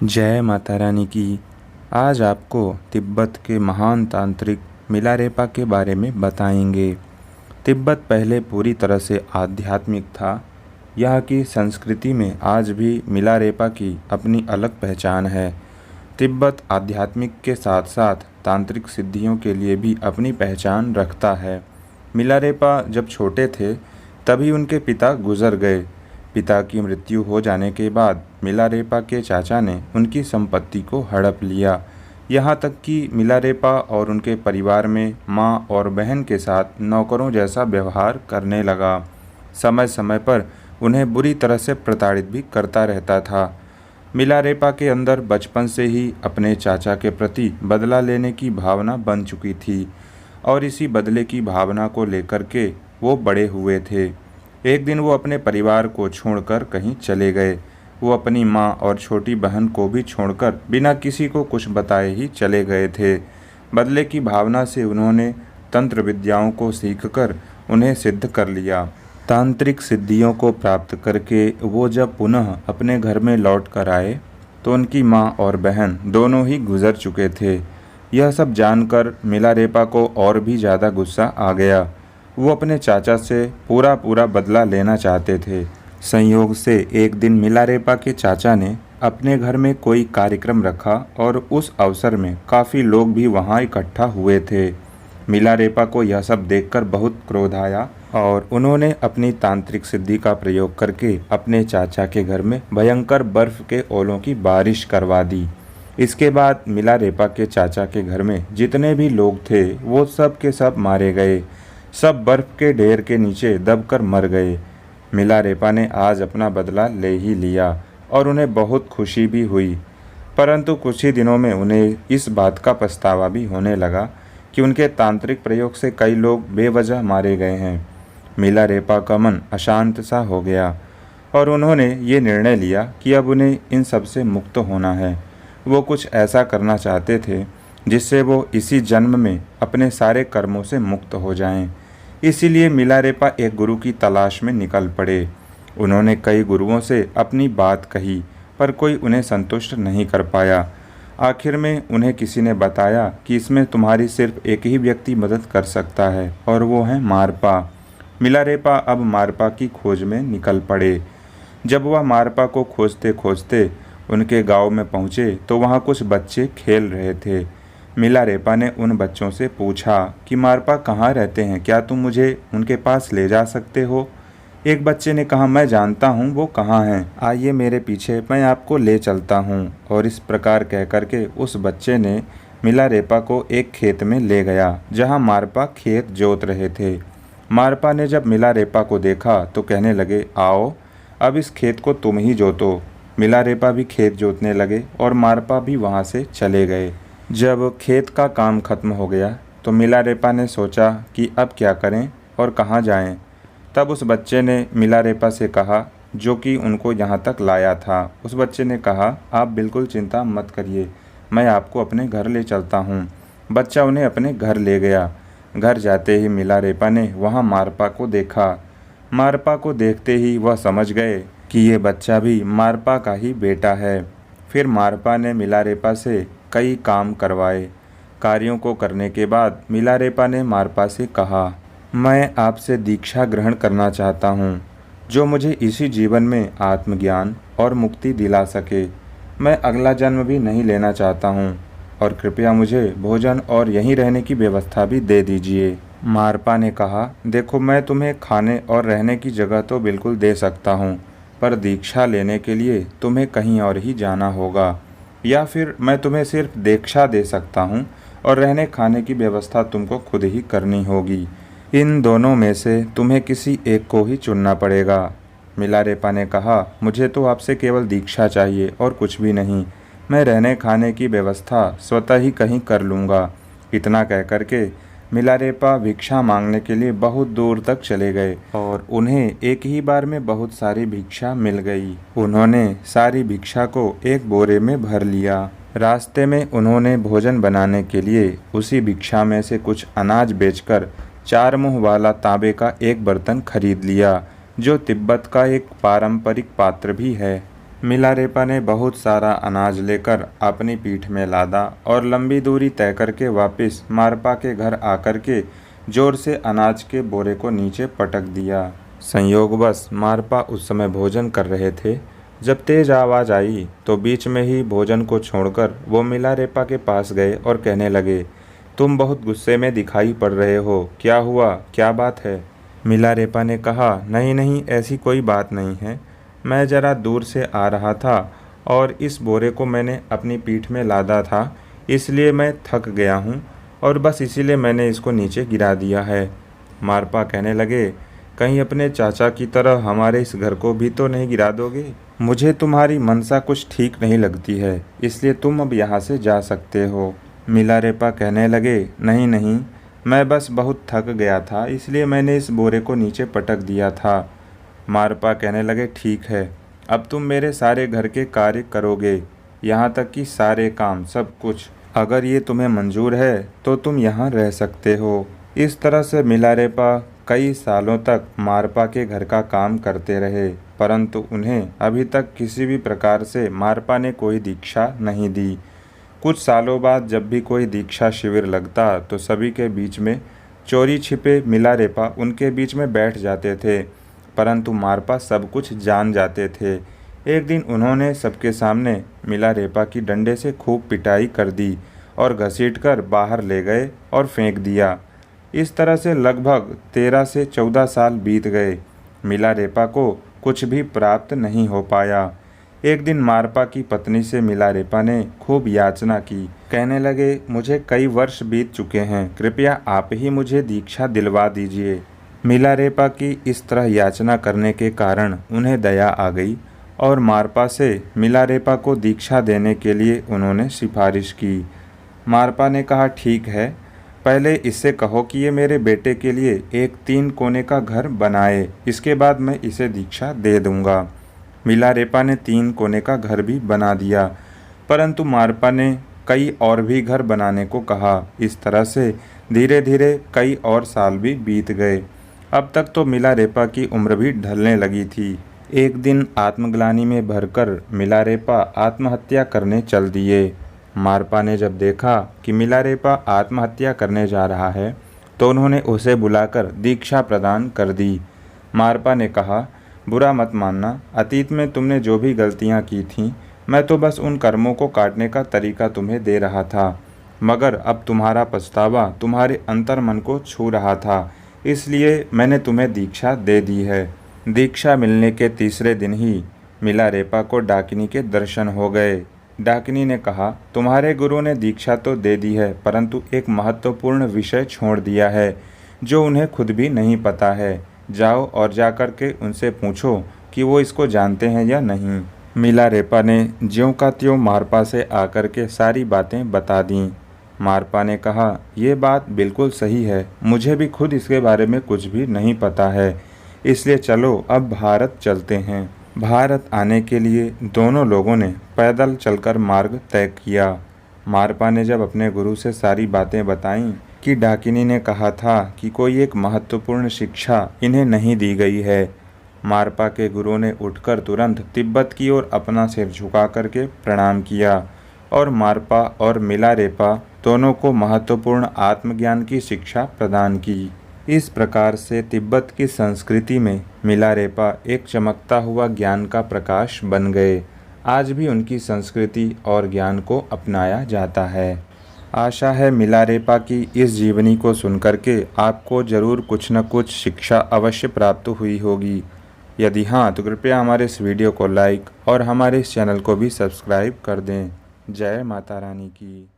जय माता रानी की। आज आपको तिब्बत के महान तांत्रिक मिलारेपा के बारे में बताएंगे। तिब्बत पहले पूरी तरह से आध्यात्मिक था। यहाँ की संस्कृति में आज भी मिलारेपा की अपनी अलग पहचान है। तिब्बत आध्यात्मिक के साथ साथ तांत्रिक सिद्धियों के लिए भी अपनी पहचान रखता है। मिलारेपा जब छोटे थे तभी उनके पिता गुजर गए। पिता की मृत्यु हो जाने के बाद मिलारेपा के चाचा ने उनकी संपत्ति को हड़प लिया। यहाँ तक कि मिलारेपा और उनके परिवार में माँ और बहन के साथ नौकरों जैसा व्यवहार करने लगा। समय समय पर उन्हें बुरी तरह से प्रताड़ित भी करता रहता था। मिलारेपा के अंदर बचपन से ही अपने चाचा के प्रति बदला लेने की भावना बन चुकी थी और इसी बदले की भावना को लेकर के वो बड़े हुए थे। एक दिन वो अपने परिवार को छोड़कर कहीं चले गए। वो अपनी माँ और छोटी बहन को भी छोड़कर बिना किसी को कुछ बताए ही चले गए थे। बदले की भावना से उन्होंने तंत्र विद्याओं को सीखकर उन्हें सिद्ध कर लिया। तांत्रिक सिद्धियों को प्राप्त करके वो जब पुनः अपने घर में लौट कर आए तो उनकी माँ और बहन दोनों ही गुजर चुके थे। यह सब जानकर मिलारेपा को और भी ज़्यादा गुस्सा आ गया। वो अपने चाचा से पूरा बदला लेना चाहते थे। संयोग से एक दिन मिलारेपा के चाचा ने अपने घर में कोई कार्यक्रम रखा और उस अवसर में काफ़ी लोग भी वहाँ इकट्ठा हुए थे। मिलारेपा को यह सब देखकर बहुत क्रोध आया और उन्होंने अपनी तांत्रिक सिद्धि का प्रयोग करके अपने चाचा के घर में भयंकर बर्फ के ओलों की बारिश करवा दी। इसके बाद मिलारेपा के चाचा के घर में जितने भी लोग थे वो सब के सब मारे गए। सब बर्फ के ढेर के नीचे दबकर मर गए। मिलारेपा ने आज अपना बदला ले ही लिया और उन्हें बहुत खुशी भी हुई। परंतु कुछ ही दिनों में उन्हें इस बात का पछतावा भी होने लगा कि उनके तांत्रिक प्रयोग से कई लोग बेवजह मारे गए हैं। मिलारेपा का मन अशांत सा हो गया और उन्होंने ये निर्णय लिया कि अब उन्हें इन सब से मुक्त होना है। वो कुछ ऐसा करना चाहते थे जिससे वो इसी जन्म में अपने सारे कर्मों से मुक्त हो जाएं। इसीलिए मिलारेपा एक गुरु की तलाश में निकल पड़े। उन्होंने कई गुरुओं से अपनी बात कही पर कोई उन्हें संतुष्ट नहीं कर पाया। आखिर में उन्हें किसी ने बताया कि इसमें तुम्हारी सिर्फ एक ही व्यक्ति मदद कर सकता है और वो है मारपा। मिलारेपा अब मारपा की खोज में निकल पड़े। जब वह मारपा को खोजते खोजते उनके गांव में पहुँचे तो वहाँ कुछ बच्चे खेल रहे थे। मिलारेपा ने उन बच्चों से पूछा कि मारपा कहाँ रहते हैं, क्या तुम मुझे उनके पास ले जा सकते हो? एक बच्चे ने कहा, मैं जानता हूँ वो कहाँ हैं, आइए मेरे पीछे, मैं आपको ले चलता हूँ। और इस प्रकार कह करके उस बच्चे ने मिलारेपा को एक खेत में ले गया जहाँ मारपा खेत जोत रहे थे। मारपा ने जब मिलारेपा को देखा तो कहने लगे, आओ अब इस खेत को तुम ही जोतो। मिलारेपा भी खेत जोतने लगे और मारपा भी वहाँ से चले गए। जब खेत का काम खत्म हो गया तो मिलारेपा ने सोचा कि अब क्या करें और कहाँ जाएं। तब उस बच्चे ने मिलारेपा से कहा, जो कि उनको यहाँ तक लाया था। उस बच्चे ने कहा, आप बिल्कुल चिंता मत करिए, मैं आपको अपने घर ले चलता हूँ। बच्चा उन्हें अपने घर ले गया। घर जाते ही मिलारेपा ने वहाँ मारपा को देखा। मारपा को देखते ही वह समझ गए कि ये बच्चा भी मारपा का ही बेटा है। फिर मारपा ने मिलारेपा से कई काम करवाए। कार्यों को करने के बाद मिलारेपा ने मारपा से कहा, मैं आपसे दीक्षा ग्रहण करना चाहता हूँ जो मुझे इसी जीवन में आत्मज्ञान और मुक्ति दिला सके। मैं अगला जन्म भी नहीं लेना चाहता हूँ और कृपया मुझे भोजन और यहीं रहने की व्यवस्था भी दे दीजिए। मारपा ने कहा, देखो मैं तुम्हें खाने और रहने की जगह तो बिल्कुल दे सकता हूँ, पर दीक्षा लेने के लिए तुम्हें कहीं और ही जाना होगा, या फिर मैं तुम्हें सिर्फ दीक्षा दे सकता हूँ और रहने खाने की व्यवस्था तुमको खुद ही करनी होगी। इन दोनों में से तुम्हें किसी एक को ही चुनना पड़ेगा। मिलारेपा ने कहा, मुझे तो आपसे केवल दीक्षा चाहिए और कुछ भी नहीं। मैं रहने खाने की व्यवस्था स्वतः ही कहीं कर लूँगा। इतना कह कर के मिलारेपा भिक्षा मांगने के लिए बहुत दूर तक चले गए और उन्हें एक ही बार में बहुत सारी भिक्षा मिल गई। उन्होंने सारी भिक्षा को एक बोरे में भर लिया। रास्ते में उन्होंने भोजन बनाने के लिए उसी भिक्षा में से कुछ अनाज बेचकर 4 मुंह वाला तांबे का एक बर्तन खरीद लिया, जो तिब्बत का एक पारंपरिक पात्र भी है। मिलारेपा ने बहुत सारा अनाज लेकर अपनी पीठ में लादा और लंबी दूरी तय करके वापस मारपा के घर आकर के जोर से अनाज के बोरे को नीचे पटक दिया। संयोगवश मारपा उस समय भोजन कर रहे थे। जब तेज आवाज़ आई तो बीच में ही भोजन को छोड़कर वो मिलारेपा के पास गए और कहने लगे, तुम बहुत गुस्से में दिखाई पड़ रहे हो, क्या हुआ, क्या बात है? मिलारेपा ने कहा, नहीं नहीं, ऐसी कोई बात नहीं है। मैं ज़रा दूर से आ रहा था और इस बोरे को मैंने अपनी पीठ में लादा था, इसलिए मैं थक गया हूँ और बस इसीलिए मैंने इसको नीचे गिरा दिया है। मारपा कहने लगे, कहीं अपने चाचा की तरह हमारे इस घर को भी तो नहीं गिरा दोगे? मुझे तुम्हारी मनसा कुछ ठीक नहीं लगती है, इसलिए तुम अब यहाँ से जा सकते हो। मिलारेपा कहने लगे, नहीं नहीं, मैं बस बहुत थक गया था, इसलिए मैंने इस बोरे को नीचे पटक दिया था। मारपा कहने लगे, ठीक है, अब तुम मेरे सारे घर के कार्य करोगे, यहाँ तक कि सारे काम, सब कुछ। अगर ये तुम्हें मंजूर है तो तुम यहाँ रह सकते हो। इस तरह से मिलारेपा कई सालों तक मारपा के घर का काम करते रहे, परंतु उन्हें अभी तक किसी भी प्रकार से मारपा ने कोई दीक्षा नहीं दी। कुछ सालों बाद जब भी कोई दीक्षा शिविर लगता तो सभी के बीच में चोरी छिपे मिलारेपा उनके बीच में बैठ जाते थे, परंतु मारपा सब कुछ जान जाते थे। एक दिन उन्होंने सबके सामने मिलारेपा की डंडे से खूब पिटाई कर दी और घसीटकर बाहर ले गए और फेंक दिया। इस तरह से लगभग 13 से 14 साल बीत गए। मिलारेपा को कुछ भी प्राप्त नहीं हो पाया। एक दिन मारपा की पत्नी से मिलारेपा ने खूब याचना की। कहने लगे, मुझे कई वर्ष बीत चुके हैं, कृपया आप ही मुझे दीक्षा दिलवा दीजिए। मिलारेपा की इस तरह याचना करने के कारण उन्हें दया आ गई और मारपा से मिलारेपा को दीक्षा देने के लिए उन्होंने सिफारिश की। मारपा ने कहा, ठीक है, पहले इससे कहो कि ये मेरे बेटे के लिए एक 3 कोने का घर बनाए, इसके बाद मैं इसे दीक्षा दे दूंगा। मिलारेपा ने 3 कोने का घर भी बना दिया, परंतु मारपा ने कई और भी घर बनाने को कहा। इस तरह से धीरे धीरे कई और साल भी बीत गए। अब तक तो मिलारेपा की उम्र भी ढलने लगी थी। एक दिन आत्मग्लानि में भरकर मिलारेपा आत्महत्या करने चल दिए। मारपा ने जब देखा कि मिलारेपा आत्महत्या करने जा रहा है तो उन्होंने उसे बुलाकर दीक्षा प्रदान कर दी। मारपा ने कहा, बुरा मत मानना, अतीत में तुमने जो भी गलतियां की थीं, मैं तो बस उन कर्मों को काटने का तरीका तुम्हें दे रहा था, मगर अब तुम्हारा पछतावा तुम्हारे अंतर्मन को छू रहा था, इसलिए मैंने तुम्हें दीक्षा दे दी है। दीक्षा मिलने के तीसरे दिन ही मिलारेपा को डाकिनी के दर्शन हो गए। डाकिनी ने कहा, तुम्हारे गुरु ने दीक्षा तो दे दी है, परंतु एक महत्वपूर्ण विषय छोड़ दिया है जो उन्हें खुद भी नहीं पता है। जाओ और जाकर के उनसे पूछो कि वो इसको जानते हैं या नहीं। मिलारेपा ने ज्यों का त्यों मारपा से आकर के सारी बातें बता दीं। मारपा ने कहा, ये बात बिल्कुल सही है, मुझे भी खुद इसके बारे में कुछ भी नहीं पता है, इसलिए चलो अब भारत चलते हैं। भारत आने के लिए दोनों लोगों ने पैदल चलकर मार्ग तय किया। मारपा ने जब अपने गुरु से सारी बातें बताईं कि डाकिनी ने कहा था कि कोई एक महत्वपूर्ण शिक्षा इन्हें नहीं दी गई है, मारपा के गुरु ने उठकर तुरंत तिब्बत की ओर अपना सिर झुका करके प्रणाम किया और मारपा और मिलारेपा दोनों को महत्वपूर्ण आत्मज्ञान की शिक्षा प्रदान की। इस प्रकार से तिब्बत की संस्कृति में मिलारेपा एक चमकता हुआ ज्ञान का प्रकाश बन गए। आज भी उनकी संस्कृति और ज्ञान को अपनाया जाता है। आशा है मिलारेपा की इस जीवनी को सुनकर के आपको ज़रूर कुछ न कुछ शिक्षा अवश्य प्राप्त हुई होगी। यदि हाँ तो कृपया हमारे इस वीडियो को लाइक और हमारे इस चैनल को भी सब्सक्राइब कर दें। जय माता रानी की।